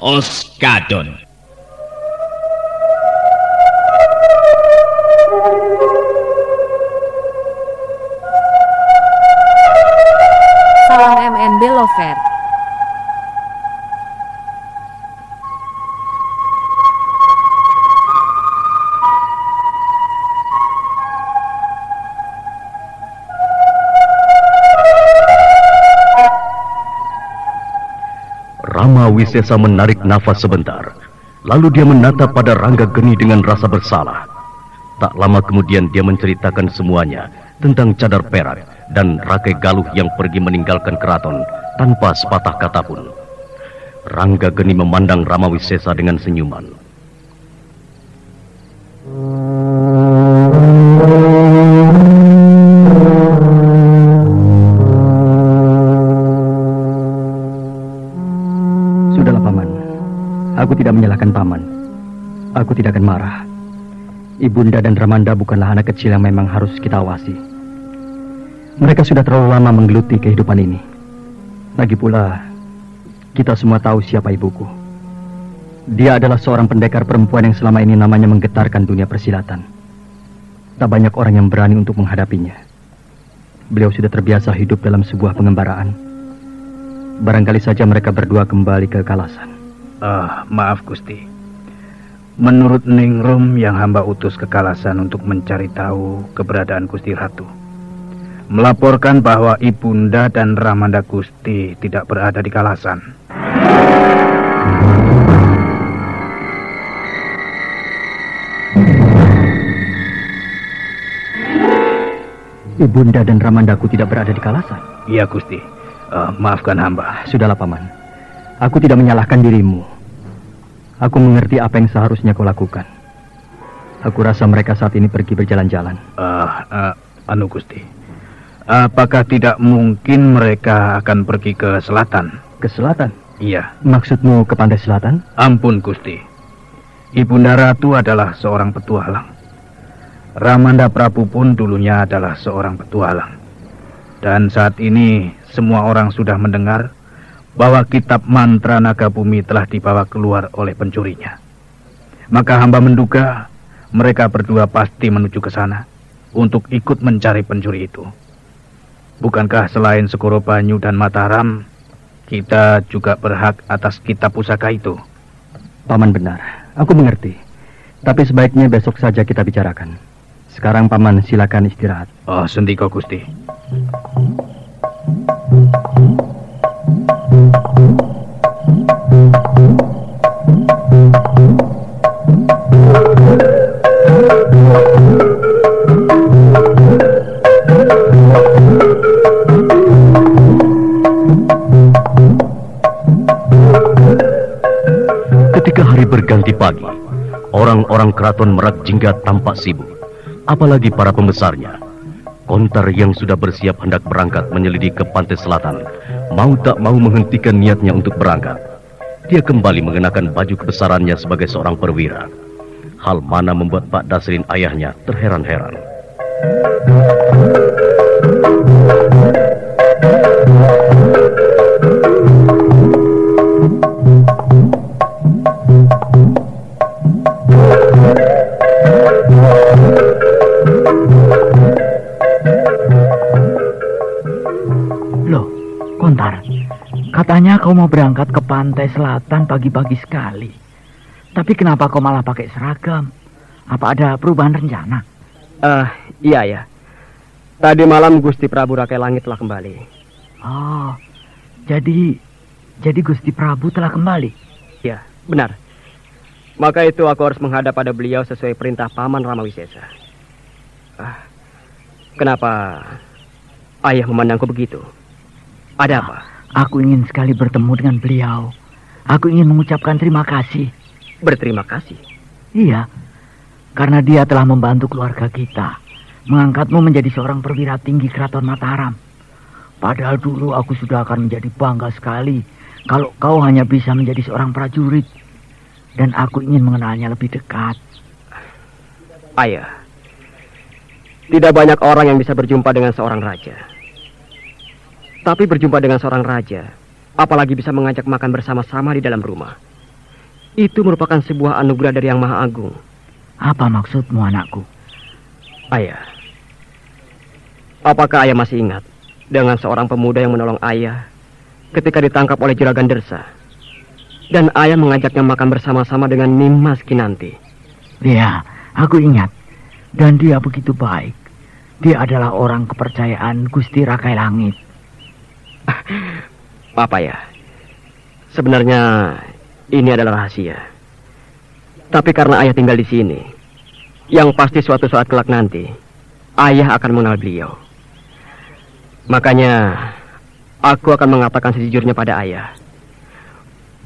Oskadon. Salam MNB Lover. Rama Wisesa menarik nafas sebentar, lalu dia menatap pada Rangga Geni dengan rasa bersalah. Tak lama kemudian dia menceritakan semuanya tentang cadar perak dan Rakai Galuh yang pergi meninggalkan keraton tanpa sepatah kata pun. Rangga Geni memandang Rama Wisesa dengan senyuman. Sudahlah Paman, aku tidak menyalahkan Paman. Aku tidak akan marah. Ibunda dan Ramanda bukanlah anak kecil yang memang harus kita awasi. Mereka sudah terlalu lama menggeluti kehidupan ini. Lagi pula, kita semua tahu siapa ibuku. Dia adalah seorang pendekar perempuan yang selama ini namanya menggetarkan dunia persilatan. Tak banyak orang yang berani untuk menghadapinya. Beliau sudah terbiasa hidup dalam sebuah pengembaraan. Barangkali saja mereka berdua kembali ke Kalasan. Maaf Gusti. Menurut Ningrum yang hamba utus ke Kalasan untuk mencari tahu keberadaan Gusti Ratu, melaporkan bahwa Ibunda dan Ramanda Gusti tidak berada di Kalasan. Ibunda dan Ramandaku tidak berada di Kalasan? Iya Gusti. Maafkan hamba. Sudahlah Paman. Aku tidak menyalahkan dirimu. Aku mengerti apa yang seharusnya kau lakukan. Aku rasa mereka saat ini pergi berjalan-jalan. Gusti. Apakah tidak mungkin mereka akan pergi ke selatan? Ke selatan? Iya. Maksudmu ke pantai selatan? Ampun Gusti. Ibunda Ratu adalah seorang petualang. Ramanda Prabu pun dulunya adalah seorang petualang. Dan saat ini semua orang sudah mendengar bahwa kitab mantra naga bumi telah dibawa keluar oleh pencurinya. Maka hamba menduga mereka berdua pasti menuju ke sana untuk ikut mencari pencuri itu. Bukankah selain Segoro Banyu dan Mataram, kita juga berhak atas kitab pusaka itu? Paman benar, aku mengerti. Tapi sebaiknya besok saja kita bicarakan. Sekarang Paman silakan istirahat. Sendika Gusti. Ketika hari berganti pagi, orang-orang keraton Merak Jingga tampak sibuk, apalagi para pembesarnya. Kontar yang sudah bersiap hendak berangkat menyelidiki ke pantai selatan, mau tak mau menghentikan niatnya untuk berangkat. Dia kembali mengenakan baju kebesarannya sebagai seorang perwira. Hal mana membuat Pak Dasrin ayahnya terheran-heran. Loh, Kontar, katanya kau mau berangkat ke pantai selatan pagi-pagi sekali. Tapi kenapa kau malah pakai seragam? Apa ada perubahan rencana? Iya ya. Tadi malam Gusti Prabu Rakai Langit telah kembali. Oh, jadi Gusti Prabu telah kembali? Ya, benar. Maka itu aku harus menghadap pada beliau sesuai perintah Paman Rama Wisesa. Kenapa ayah memandangku begitu? Ada apa? Aku ingin sekali bertemu dengan beliau. Aku ingin mengucapkan terima kasih. Berterima kasih? Iya, karena dia telah membantu keluarga kita, mengangkatmu menjadi seorang perwira tinggi Keraton Mataram. Padahal dulu aku sudah akan menjadi bangga sekali kalau kau hanya bisa menjadi seorang prajurit. Dan aku ingin mengenalnya lebih dekat. Ayah, tidak banyak orang yang bisa berjumpa dengan seorang raja. Tapi berjumpa dengan seorang raja, apalagi bisa mengajak makan bersama-sama di dalam rumah. Itu merupakan sebuah anugerah dari Yang Maha Agung. Apa maksudmu, anakku? Ayah, apakah ayah masih ingat dengan seorang pemuda yang menolong ayah ketika ditangkap oleh Juragan Dersa? Dan ayah mengajaknya makan bersama-sama dengan Nimas Kinanti. Ya, aku ingat. Dan dia begitu baik. Dia adalah orang kepercayaan Gusti Rakai Langit. Apa ya? Sebenarnya ini adalah rahasia. Tapi karena ayah tinggal di sini, yang pasti suatu saat kelak nanti, ayah akan mengenal beliau. Makanya, aku akan mengatakan sejujurnya pada ayah,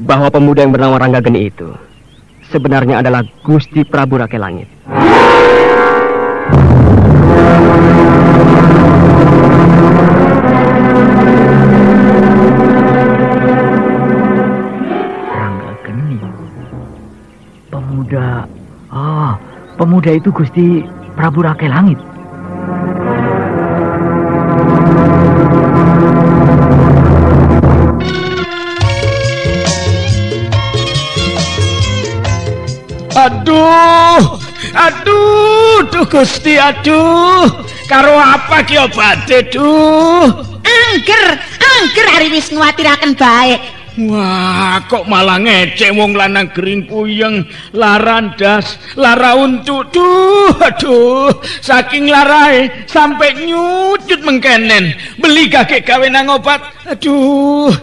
bahwa pemuda yang bernama Rangga Geni itu, sebenarnya adalah Gusti Prabu Rakai Langit. Pemuda itu Gusti Prabu Rakai Langit. Aduh, Gusti, aduh. Karo apa ki obate, duh? Angger ari wis nguwatiraken bae. Wah, kok malah ngecek wong lanang gering puyeng, larandas, lara untuk, aduh, saking larae sampai nyucut mengkenen, beli kakek gawe nang obat, aduh.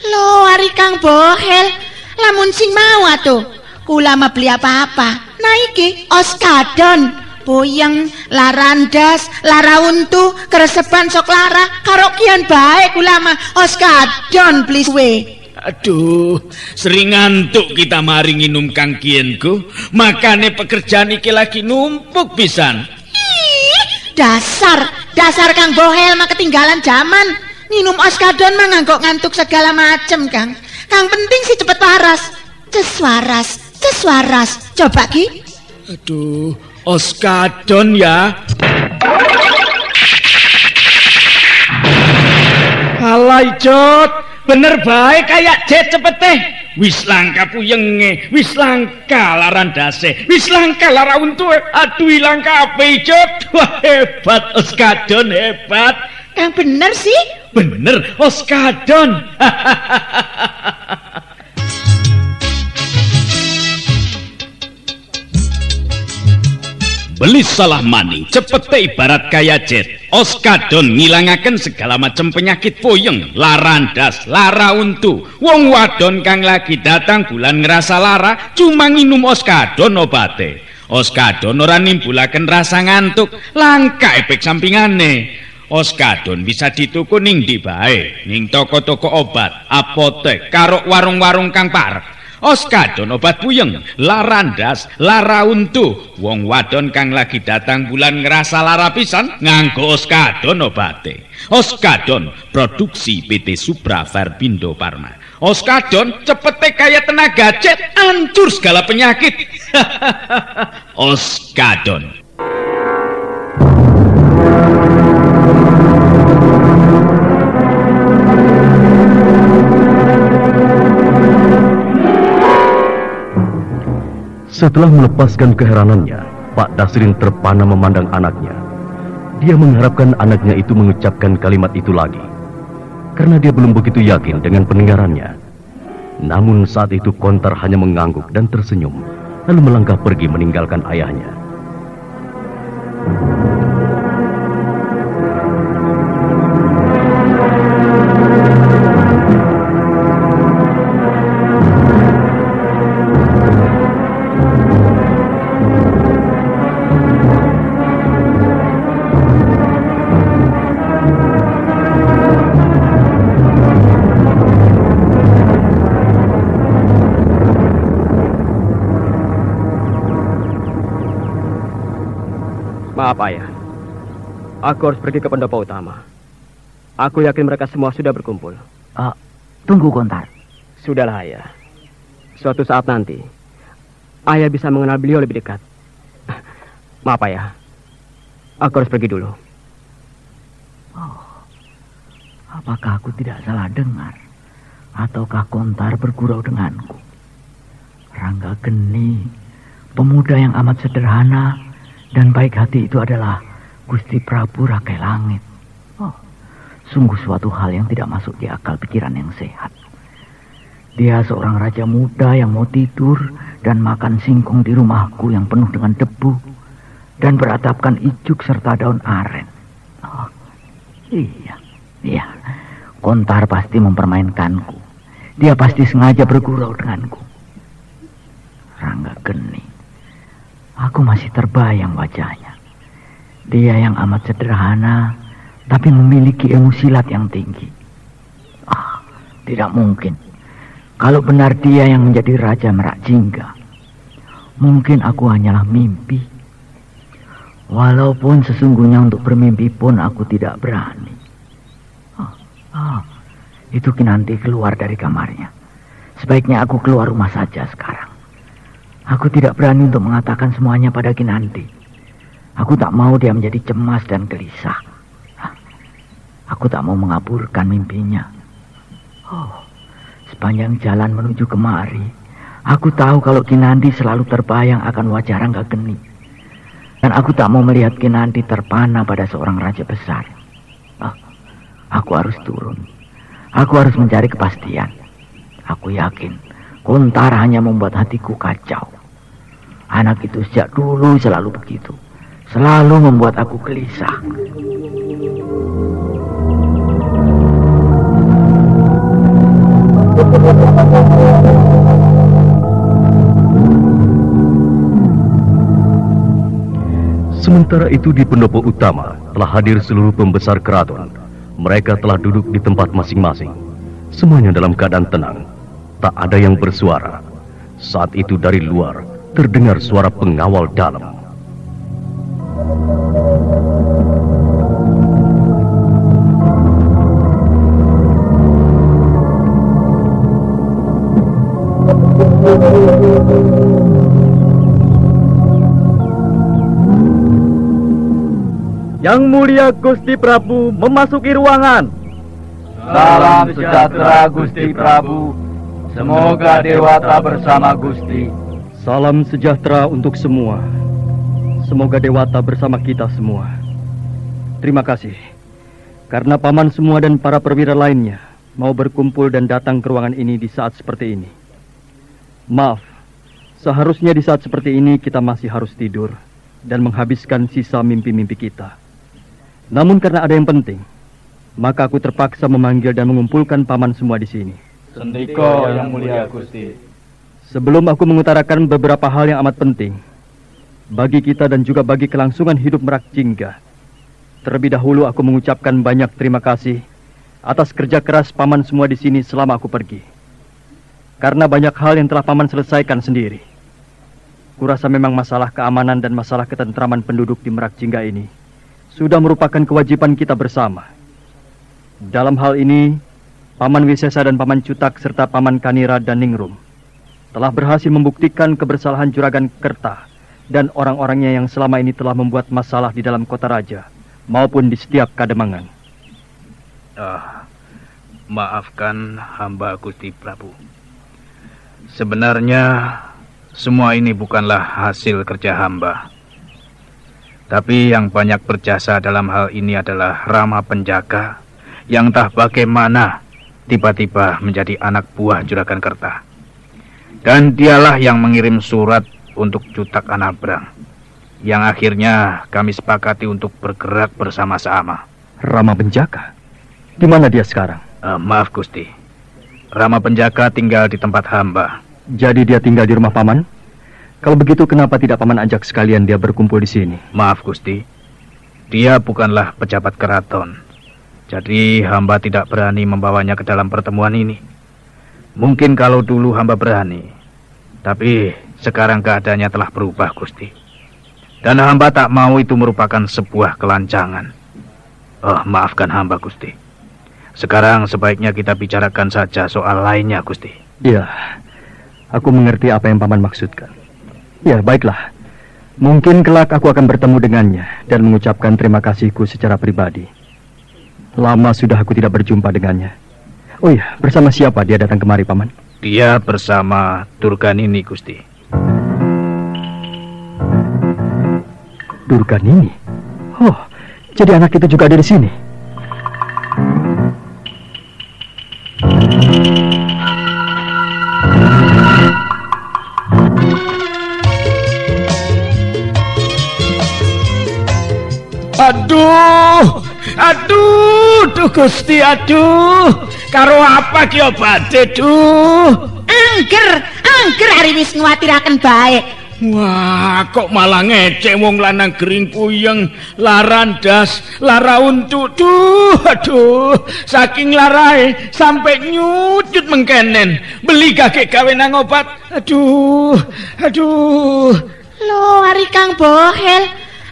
Loh, ari Kang Bohel, lamun sing mau atuh, kula mah beli apa-apa. Nah iki Oskadon. Puyeng, larandas, lara untu, keresepan sok lara, karo kian bae kula mah Oskadon please we. Aduh, sering ngantuk kita mari nginum Kang Kienku, makane pekerjaan iki lagi numpuk pisan. Ih, dasar Kang Bohel mah ketinggalan zaman. Minum Oskadon mah nganggok ngantuk segala macem, Kang. Kang penting sih cepet waras. Ces waras. Coba ki. Aduh, Oskadon ya. Alay Jot, bener baik kayak Jet cepet teh. Wis langka puyenge, wis langka larandase, wis langka lara untu. Aduh ilang kabeh Jot. Wah hebat Oskadon, hebat. Kang bener sih? Bener Oskadon. Beli salah maning, cepete ibarat kaya Jet. Oskadon ngilangaken segala macam penyakit puyeng, larandas, lara untu. Wong wadon kang lagi datang bulan ngerasa lara, cuma nginum Oskadon obate. Oskadon ora nimbulaken rasa ngantuk, langka efek sampingane. Oskadon bisa dituku ning ndi bae, ning toko-toko obat, apotek, karo warung-warung kang parek. Oskadon obat puyeng, larandas, lara untu. Wong wadon kang lagi datang bulan ngerasa lara pisan nganggo Oskadon obate. Oskadon produksi PT Supra Verbindo Pharma. Oskadon cepete kaya tenaga jet, hancur segala penyakit. Oskadon. Setelah melepaskan keheranannya, Pak Dasrin terpana memandang anaknya. Dia mengharapkan anaknya itu mengucapkan kalimat itu lagi, karena dia belum begitu yakin dengan pendengarannya. Namun saat itu Kontar hanya mengangguk dan tersenyum, lalu melangkah pergi meninggalkan ayahnya. Maaf ayah, aku harus pergi ke pendopo utama. Aku yakin mereka semua sudah berkumpul. Tunggu Kontar. Sudahlah ayah, suatu saat nanti ayah bisa mengenal beliau lebih dekat. Maaf ayah, aku harus pergi dulu. Apakah aku tidak salah dengar? Ataukah Kontar bergurau denganku? Rangga Geni, pemuda yang amat sederhana dan baik hati itu adalah Gusti Prabu Rakai Langit. Oh, sungguh suatu hal yang tidak masuk di akal pikiran yang sehat. Dia seorang raja muda yang mau tidur dan makan singkong di rumahku yang penuh dengan debu dan beratapkan ijuk serta daun aren. Oh, iya, Kontar pasti mempermainkanku. Dia pasti sengaja bergurau denganku. Rangga Geni, aku masih terbayang wajahnya. Dia yang amat sederhana, tapi memiliki ilmu silat yang tinggi. Tidak mungkin. Kalau benar dia yang menjadi Raja Merak Jingga, mungkin aku hanyalah mimpi. Walaupun sesungguhnya untuk bermimpi pun aku tidak berani. Itu Kinanti keluar dari kamarnya. Sebaiknya aku keluar rumah saja sekarang. Aku tidak berani untuk mengatakan semuanya pada Kinanti. Aku tak mau dia menjadi cemas dan gelisah. Aku tak mau mengaburkan mimpinya. Sepanjang jalan menuju kemari, aku tahu kalau Kinanti selalu terbayang akan wajah Rangga Geni. Dan aku tak mau melihat Kinanti terpana pada seorang raja besar. Aku harus turun. Aku harus mencari kepastian. Aku yakin Kontar hanya membuat hatiku kacau. Anak itu sejak dulu selalu begitu. Selalu membuat aku gelisah. Sementara itu di pendopo utama telah hadir seluruh pembesar keraton. Mereka telah duduk di tempat masing-masing. Semuanya dalam keadaan tenang. Tak ada yang bersuara. Saat itu dari luar terdengar suara pengawal dalam. Yang mulia Gusti Prabu memasuki ruangan. Salam sejahtera Gusti Prabu. Semoga Dewata bersama Gusti. Salam sejahtera untuk semua. Semoga Dewata bersama kita semua. Terima kasih. Karena paman semua dan para perwira lainnya mau berkumpul dan datang ke ruangan ini di saat seperti ini. Maaf, seharusnya di saat seperti ini kita masih harus tidur dan menghabiskan sisa mimpi-mimpi kita. Namun karena ada yang penting, maka aku terpaksa memanggil dan mengumpulkan paman semua di sini. Sendiko yang mulia Gusti. Sebelum aku mengutarakan beberapa hal yang amat penting bagi kita dan juga bagi kelangsungan hidup Merak Jingga, terlebih dahulu aku mengucapkan banyak terima kasih atas kerja keras paman semua di sini selama aku pergi. Karena banyak hal yang telah paman selesaikan sendiri. Kurasa memang masalah keamanan dan masalah ketentraman penduduk di Merak Jingga ini sudah merupakan kewajiban kita bersama. Dalam hal ini, Paman Wisesa dan Paman Cutak serta Paman Kanira dan Ningrum telah berhasil membuktikan kebersalahan Juragan Kerta dan orang-orangnya yang selama ini telah membuat masalah di dalam kota raja maupun di setiap kademangan. Maafkan hamba Gusti Prabu. Sebenarnya semua ini bukanlah hasil kerja hamba. Tapi yang banyak berjasa dalam hal ini adalah Rama Penjaga yang entah bagaimana tiba-tiba menjadi anak buah Juragan Kerta. Dan dialah yang mengirim surat untuk Cutak Anabrang yang akhirnya kami sepakati untuk bergerak bersama-sama. Rama Penjaga? Di mana dia sekarang? Maaf Gusti, Rama Penjaga tinggal di tempat hamba. Jadi dia tinggal di rumah paman? Kalau begitu kenapa tidak paman ajak sekalian dia berkumpul di sini? Maaf Gusti, dia bukanlah pejabat keraton. Jadi hamba tidak berani membawanya ke dalam pertemuan ini. Mungkin kalau dulu hamba berani, tapi sekarang keadaannya telah berubah Gusti. Dan hamba tak mau itu merupakan sebuah kelancangan. Maafkan hamba Gusti. Sekarang sebaiknya kita bicarakan saja soal lainnya Gusti. Iya, aku mengerti apa yang paman maksudkan. Ya, baiklah. Mungkin kelak aku akan bertemu dengannya dan mengucapkan terima kasihku secara pribadi. Lama sudah aku tidak berjumpa dengannya. Oh iya, bersama siapa dia datang kemari, paman? Dia bersama Durganini, Gusti. Durganini? Oh, jadi anak itu juga ada di sini. Aduh, Gusti, aduh. Karo apa ki obate, Angger hari wis nguwatiraken bae. Wah, kok malah ngecek wong lanang gering puyeng, larandas, lara untu. Aduh, saking larae sampai nyucut mengkenen. Beli kakek gawe nang obat. Aduh. Loh, hari Kang Bohel,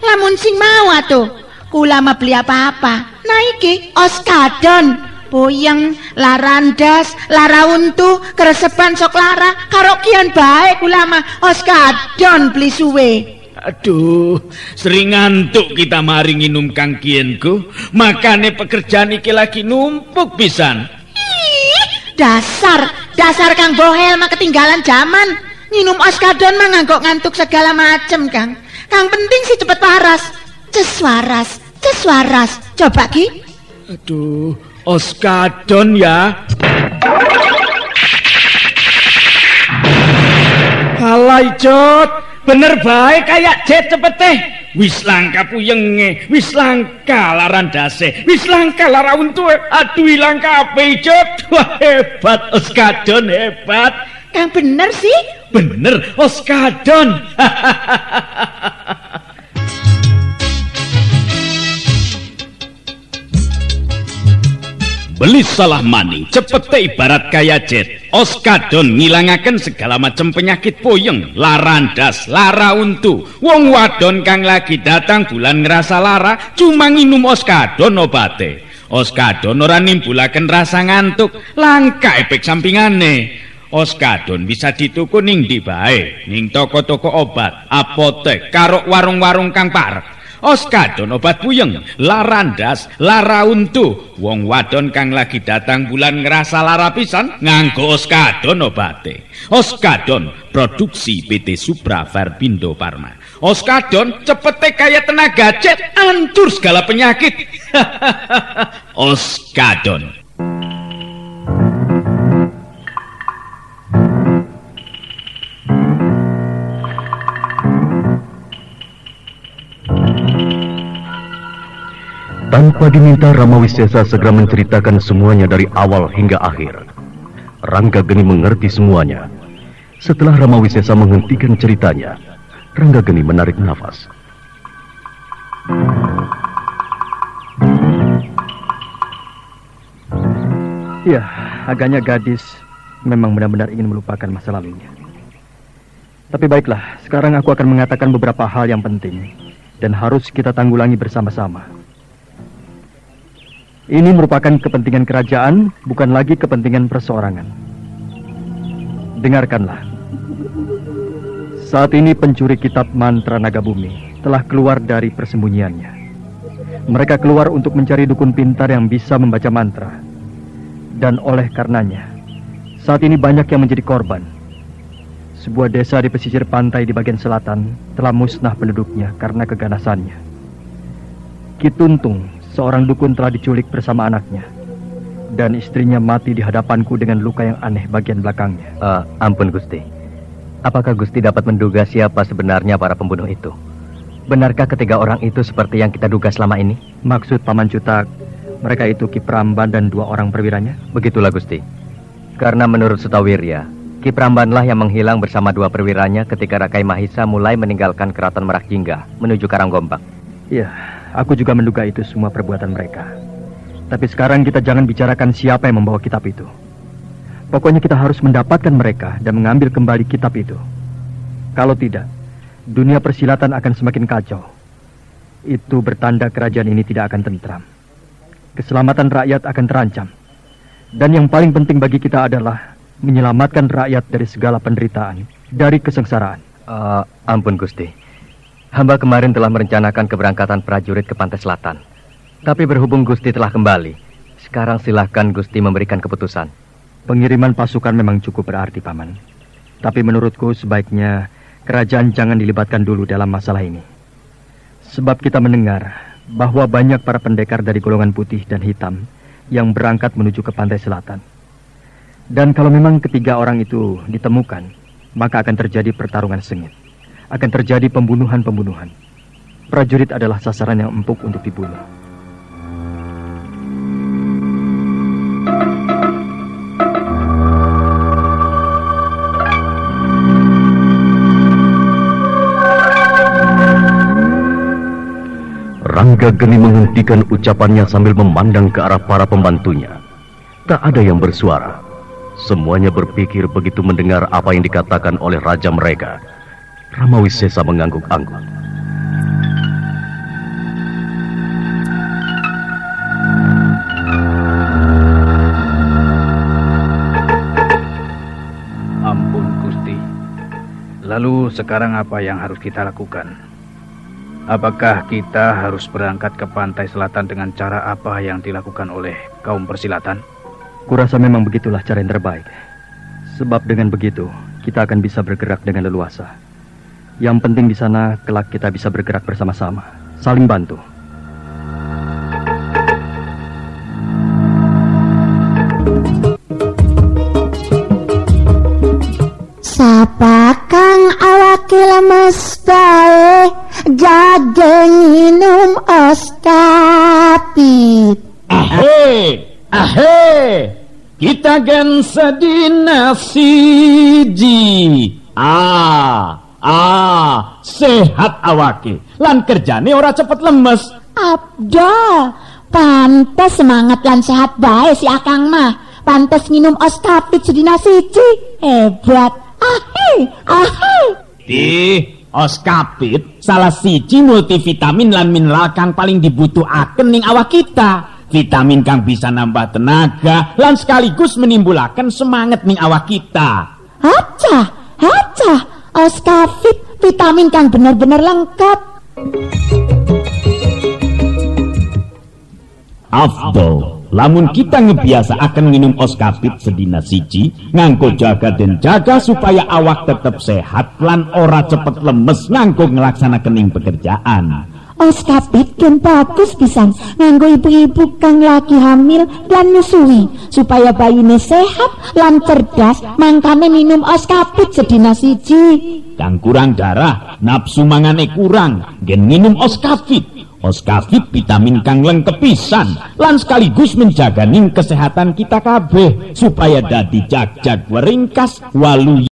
lamun sing mau atuh. Kula mah beli apa-apa. Nah iki oskadon, puyeng, larandas, lara untu, keresepan sok lara, karo kian bae kula mah oskadon beli suwe. Aduh, sering ngantuk kita mari nginum Kang Kienku. Makane pekerjaan iki lagi numpuk pisan. Dasar Kang Bohel mah ketinggalan zaman. Nginum oskadon mah nganggok ngantuk segala macem, Kang. Kang penting sih cepet waras. Ces waras. Coba Ki. Aduh, oskadon ya. Halai Jot, bener baik kayak jet cepet teh. Wis langka puyenge, wis langka larandase, wis langka lara untu. Aduh langka ape Jot. Wah hebat oskadon hebat. Kang bener sih? Bener oskadon. Beli salah maning, cepete ibarat kaya jet. Oskadon ngilangaken segala macam penyakit puyeng, larandas, lara untu. Wong wadon kang lagi datang bulan ngerasa lara, cuma nginum oskadon obate. Oskadon ora nimbulaken rasa ngantuk, langka efek sampingane. Oskadon bisa dituku ning ndi bae, ning toko-toko obat, apotek, karo warung-warung kang parek. Oskadon obat puyeng, larandas, lara untu. Wong wadon kang lagi datang bulan ngerasa lara pisan nganggo oskadon obate. Oskadon produksi PT Supra Verbindo Pharma. Oskadon cepete kaya tenaga jet, ancur segala penyakit. Oskadon. Tanpa diminta, Rama Wisesa segera menceritakan semuanya dari awal hingga akhir. Ranggageni mengerti semuanya. Setelah Rama Wisesa menghentikan ceritanya, Ranggageni menarik nafas. Ya, agaknya gadis memang benar-benar ingin melupakan masa lalunya. Tapi baiklah, sekarang aku akan mengatakan beberapa hal yang penting dan harus kita tanggulangi bersama-sama. Ini merupakan kepentingan kerajaan, bukan lagi kepentingan perseorangan. Dengarkanlah. Saat ini pencuri kitab mantra naga bumi telah keluar dari persembunyiannya. Mereka keluar untuk mencari dukun pintar yang bisa membaca mantra. Dan oleh karenanya, saat ini banyak yang menjadi korban. Sebuah desa di pesisir pantai di bagian selatan telah musnah penduduknya karena keganasannya. Ki Tuntung, seorang dukun, telah diculik bersama anaknya. Dan istrinya mati di hadapanku dengan luka yang aneh bagian belakangnya. Ampun Gusti. Apakah Gusti dapat menduga siapa sebenarnya para pembunuh itu? Benarkah ketiga orang itu seperti yang kita duga selama ini? Maksud Paman Cutak, mereka itu Ki Pramban dan 2 orang perwiranya? Begitulah Gusti. Karena menurut Sutawirya, Ki Prambanlah yang menghilang bersama 2 perwiranya ketika Rakai Mahisa mulai meninggalkan keraton Merak Jingga menuju Karanggombang. Iya, aku juga menduga itu semua perbuatan mereka. Tapi sekarang kita jangan bicarakan siapa yang membawa kitab itu. Pokoknya kita harus mendapatkan mereka dan mengambil kembali kitab itu. Kalau tidak, dunia persilatan akan semakin kacau. Itu bertanda kerajaan ini tidak akan tentram. Keselamatan rakyat akan terancam. Dan yang paling penting bagi kita adalah menyelamatkan rakyat dari segala penderitaan, dari kesengsaraan. Ampun Gusti. Hamba kemarin telah merencanakan keberangkatan prajurit ke pantai selatan. Tapi berhubung Gusti telah kembali, sekarang silahkan Gusti memberikan keputusan. Pengiriman pasukan memang cukup berarti, Paman. Tapi menurutku sebaiknya kerajaan jangan dilibatkan dulu dalam masalah ini. Sebab kita mendengar bahwa banyak para pendekar dari golongan putih dan hitam yang berangkat menuju ke pantai selatan. Dan kalau memang ketiga orang itu ditemukan, maka akan terjadi pertarungan sengit. Akan terjadi pembunuhan-pembunuhan. Prajurit adalah sasaran yang empuk untuk dibunuh. Ranggageni menghentikan ucapannya sambil memandang ke arah para pembantunya. Tak ada yang bersuara. Semuanya berpikir begitu mendengar apa yang dikatakan oleh raja mereka. Ramawisesa mengangguk-angguk. Ampun, Gusti. Lalu sekarang apa yang harus kita lakukan? Apakah kita harus berangkat ke pantai selatan dengan cara apa yang dilakukan oleh kaum persilatan? Kurasa memang begitulah cara yang terbaik. Sebab dengan begitu, kita akan bisa bergerak dengan leluasa. Yang penting di sana, kelak kita bisa bergerak bersama-sama, saling bantu. Sapa kang awake lemes bae, jageng minum oskapit. Ahe, kita gen sedina siji. Sehat awake, lan kerjane ora cepet lemes. Abdol, pantes semangat lan sehat bae si Akang mah. Pantes minum oskapit sedina siji. Hebat. Oskapit salah siji multivitamin lan mineral kang paling dibutuhaken ning awak kita. Vitamin kang bisa nambah tenaga lan sekaligus menimbulaken semangat ning awak kita. Hacah, oskapit vitamin kang bener-bener lengkap. Afdol, lamun kita ngebiasa akan minum oskapit sedina siji, nganggo jaga dan jaga supaya awak tetap sehat lan ora cepet lemes nganggo ngelaksanakan ing pekerjaan. Oskapit kan bagus pisan nganggo ibu-ibu kang lagi hamil dan nyusui supaya bayine sehat lan cerdas, mangkane minum oskapit sedina siji. Kang kurang darah, nafsu mangane kurang, gen minum oskapit. Oskapit vitamin kang lengkep pisan lan sekaligus menjaga ning kesehatan kita kabeh supaya dadi jag-jag weringkas walu